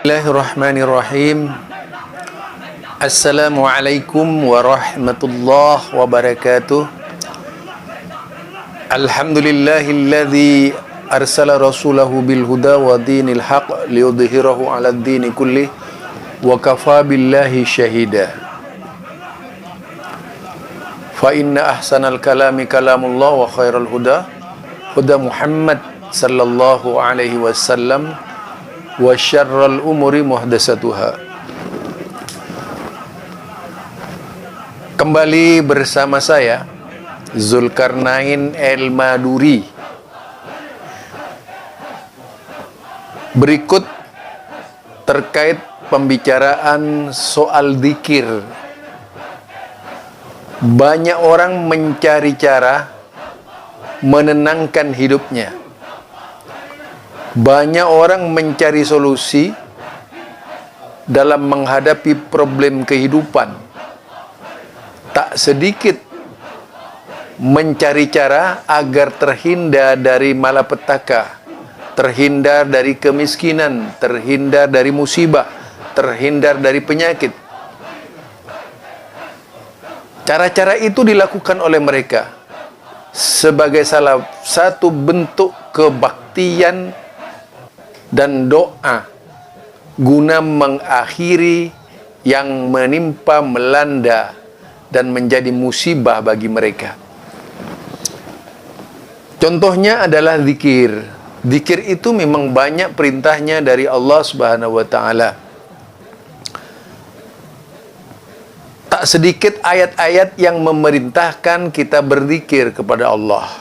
Bismillahirrahmanirrahim. Assalamualaikum warahmatullahi wabarakatuh. Alhamdulillahilladzi arsala rasulahu bil huda wa dinil haq liyudhhirahu 'alad dini kullih wa kafa billahi syahida. Fa inna ahsanal kalami kalamullah wa khairal huda huda Muhammad sallallahu alaihi wasallam wa syarrul umuri muhdatsatuha. Kembali bersama saya Zulkarnain El-Maduri. Berikut terkait pembicaraan soal zikir. Banyak orang mencari cara menenangkan hidupnya. Banyak orang mencari solusi dalam menghadapi problem kehidupan. Tak sedikit mencari cara agar terhindar dari malapetaka, terhindar dari kemiskinan, terhindar dari musibah, terhindar dari penyakit. Cara-cara itu dilakukan oleh mereka sebagai salah satu bentuk kebaktian dan doa guna mengakhiri yang menimpa, melanda dan menjadi musibah bagi mereka. Contohnya adalah zikir. Zikir itu memang banyak perintahnya dari Allah Subhanahu wa taala. Tak sedikit ayat-ayat yang memerintahkan kita berzikir kepada Allah.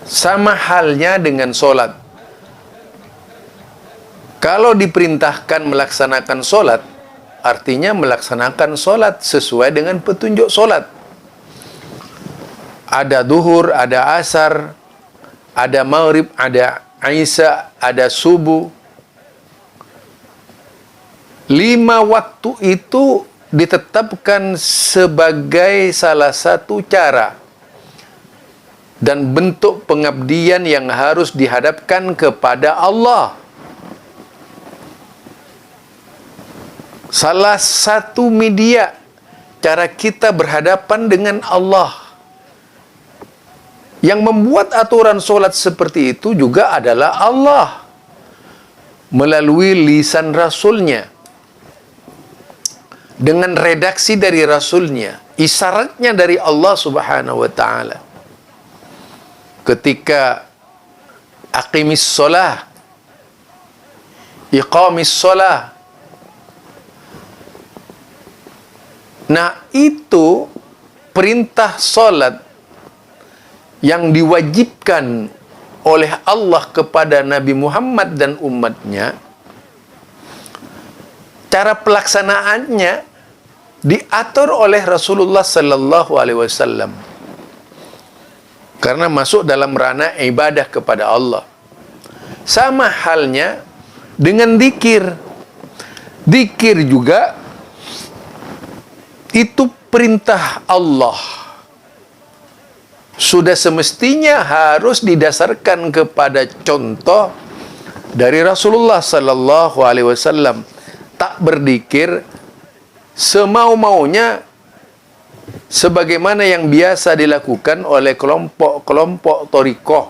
Sama halnya dengan solat. Kalau diperintahkan melaksanakan solat, artinya melaksanakan solat sesuai dengan petunjuk solat. Ada duhur, ada asar, ada maghrib, ada isya, ada subuh. 5 waktu itu ditetapkan sebagai salah satu cara dan bentuk pengabdian yang harus dihadapkan kepada Allah. Salah satu media cara kita berhadapan dengan Allah. Yang membuat aturan solat seperti itu juga adalah Allah melalui lisan Rasulnya, dengan redaksi dari Rasulnya, isyaratnya dari Allah Subhanahu wa ta'ala. Ketika aqimis sholah, iqamis sholah. Nah, itu perintah solat yang diwajibkan oleh Allah kepada Nabi Muhammad dan umatnya. Cara pelaksanaannya diatur oleh Rasulullah sallallahu alaihi wasallam. Karena masuk dalam ranah ibadah kepada Allah. Sama halnya dengan zikir. Zikir juga itu perintah Allah. Sudah semestinya harus didasarkan kepada contoh dari Rasulullah sallallahu alaihi wasallam. Tak berzikir semau-maunya sebagaimana yang biasa dilakukan oleh kelompok-kelompok thariqah.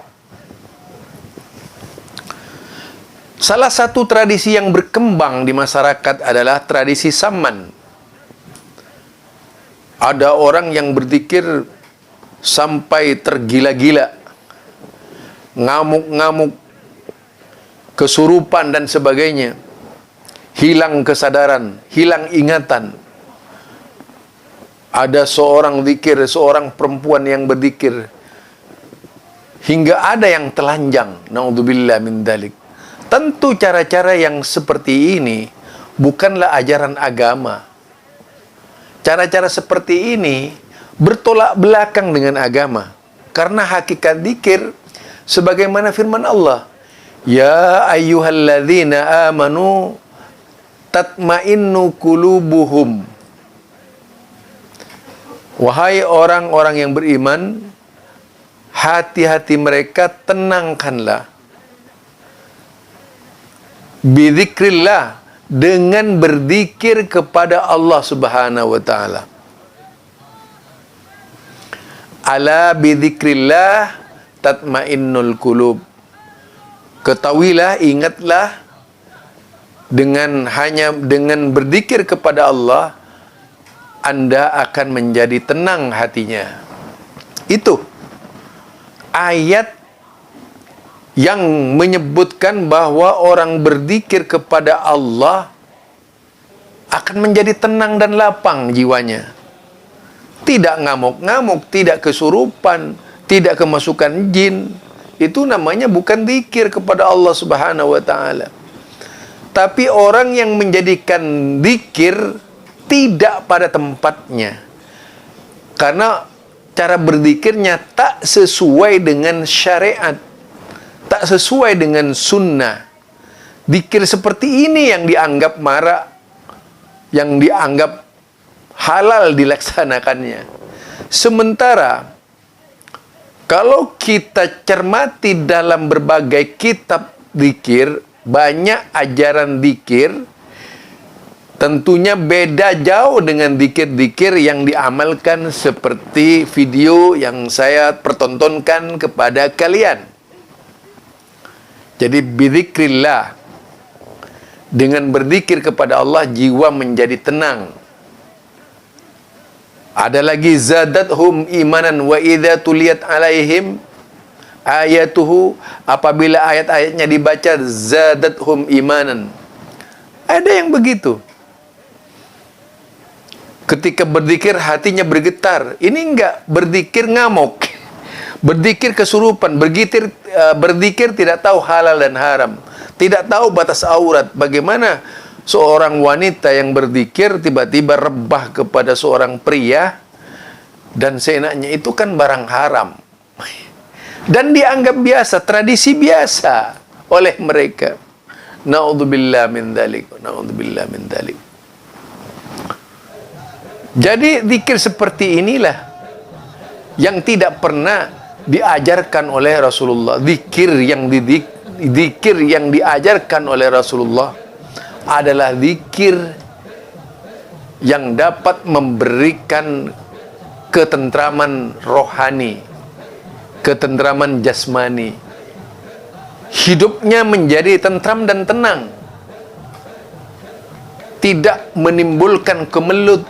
Salah satu tradisi yang berkembang di masyarakat adalah tradisi saman. Ada orang yang berzikir sampai tergila-gila. ngamuk-ngamuk, kesurupan dan sebagainya, hilang kesadaran, hilang ingatan. Ada seorang zikir, seorang perempuan yang berzikir hingga ada yang telanjang. Naudzubillah min dzalik. Tentu cara-cara yang seperti ini bukanlah ajaran agama. Cara-cara seperti ini bertolak belakang dengan agama. Karena hakikat zikir sebagaimana firman Allah, ya ayyuhalladzina amanu tatmainnu qulubuhum. Wahai orang-orang yang beriman, hati-hati mereka tenangkanlah. Bidzikrillah, dengan berzikir kepada Allah Subhanahu wa taala. Ala bidzikrillah tatmainnul qulub. Ketahuilah, ingatlah, dengan berzikir kepada Allah, Anda akan menjadi tenang hatinya. Itu ayat yang menyebutkan bahwa orang berzikir kepada Allah akan menjadi tenang dan lapang jiwanya. Tidak ngamuk-ngamuk, tidak kesurupan, tidak kemasukan jin. Itu namanya bukan zikir kepada Allah Subhanahu wa taala. Tapi orang yang menjadikan zikir tidak pada tempatnya, karena cara berzikirnya tak sesuai dengan syariat, tak sesuai dengan sunnah. Zikir seperti ini yang dianggap marak, yang dianggap halal dilaksanakannya. Sementara kalau kita cermati dalam berbagai kitab zikir, banyak ajaran zikir tentunya beda jauh dengan zikir-zikir yang diamalkan seperti video yang saya pertontonkan kepada kalian. Jadi bidzikrillah, dengan berzikir kepada Allah jiwa menjadi tenang. Ada lagi zadathum imanan wa idza tuliyat alaihim ayatuhu, apabila ayat-ayatnya dibaca zadathum imanan. Ada yang begitu. Ketika berzikir hatinya bergetar. Ini enggak, berzikir ngamuk, berzikir kesurupan, berzikir tidak tahu halal dan haram, tidak tahu batas aurat. Bagaimana seorang wanita yang berzikir tiba-tiba rebah kepada seorang pria, dan seenaknya, itu kan barang haram dan dianggap biasa, tradisi biasa oleh mereka. Naudzubillah min dzalik, naudzubillah min dzalik. Jadi zikir seperti inilah yang tidak pernah diajarkan oleh Rasulullah. Zikir yang diajarkan oleh Rasulullah adalah zikir yang dapat memberikan ketentraman rohani, ketentraman jasmani. Hidupnya menjadi tentram dan tenang, tidak menimbulkan kemelut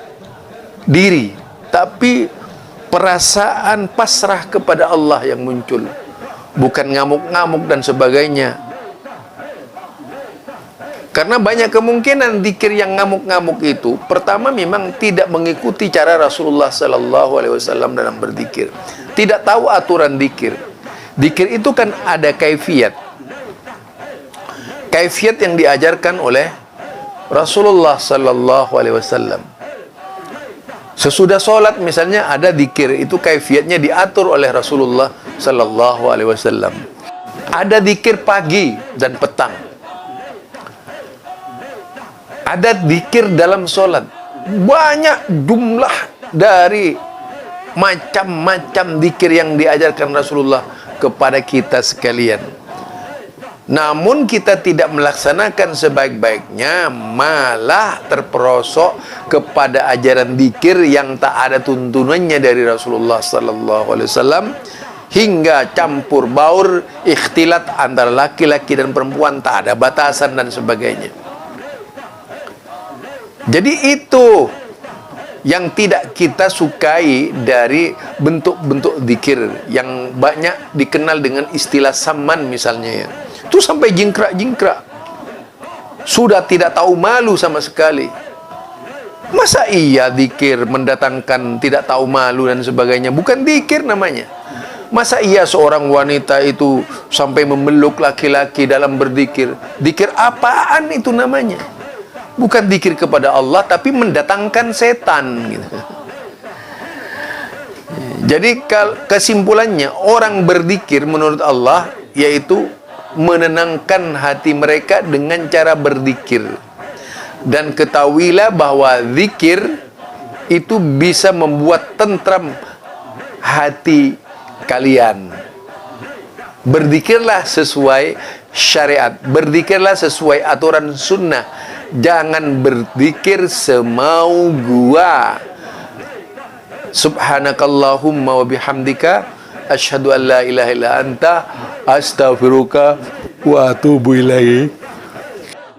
diri, tapi perasaan pasrah kepada Allah yang muncul, bukan ngamuk-ngamuk dan sebagainya. Karena banyak kemungkinan zikir yang ngamuk-ngamuk itu, pertama memang tidak mengikuti cara Rasulullah sallallahu alaihi wasallam dalam berzikir, tidak tahu aturan zikir. Zikir itu kan ada kaifiat yang diajarkan oleh Rasulullah sallallahu alaihi wasallam. Sesudah sholat misalnya ada zikir, itu kaifiatnya diatur oleh Rasulullah sallallahu alaihi wasallam. Ada zikir pagi dan petang. Ada zikir dalam sholat. Banyak jumlah dari macam-macam zikir yang diajarkan Rasulullah kepada kita sekalian. Namun kita tidak melaksanakan sebaik-baiknya, malah terperosok kepada ajaran zikir yang tak ada tuntunannya dari Rasulullah sallallahu alaihi wasallam, hingga campur baur, ikhtilat antara laki-laki dan perempuan, tak ada batasan dan sebagainya. Jadi itu yang tidak kita sukai dari bentuk-bentuk zikir yang banyak dikenal dengan istilah saman misalnya ya. Itu sampai jingkrak-jingkrak. Sudah tidak tahu malu sama sekali. Masa iya zikir mendatangkan tidak tahu malu dan sebagainya? Bukan zikir namanya. Masa iya seorang wanita itu sampai memeluk laki-laki dalam berzikir? Zikir apaan itu namanya? Bukan zikir kepada Allah, tapi mendatangkan setan gitu. Jadi kesimpulannya, orang berzikir menurut Allah yaitu menenangkan hati mereka dengan cara berzikir. Dan ketahuilah bahwa zikir itu bisa membuat tentram hati kalian. Berzikirlah sesuai syariat, berzikirlah sesuai aturan sunnah. Jangan berzikir semau gua. Subhanakallahumma wa bihamdika asyhadu an la ilaha illa anta astaghfiruka wa atubu ilaik.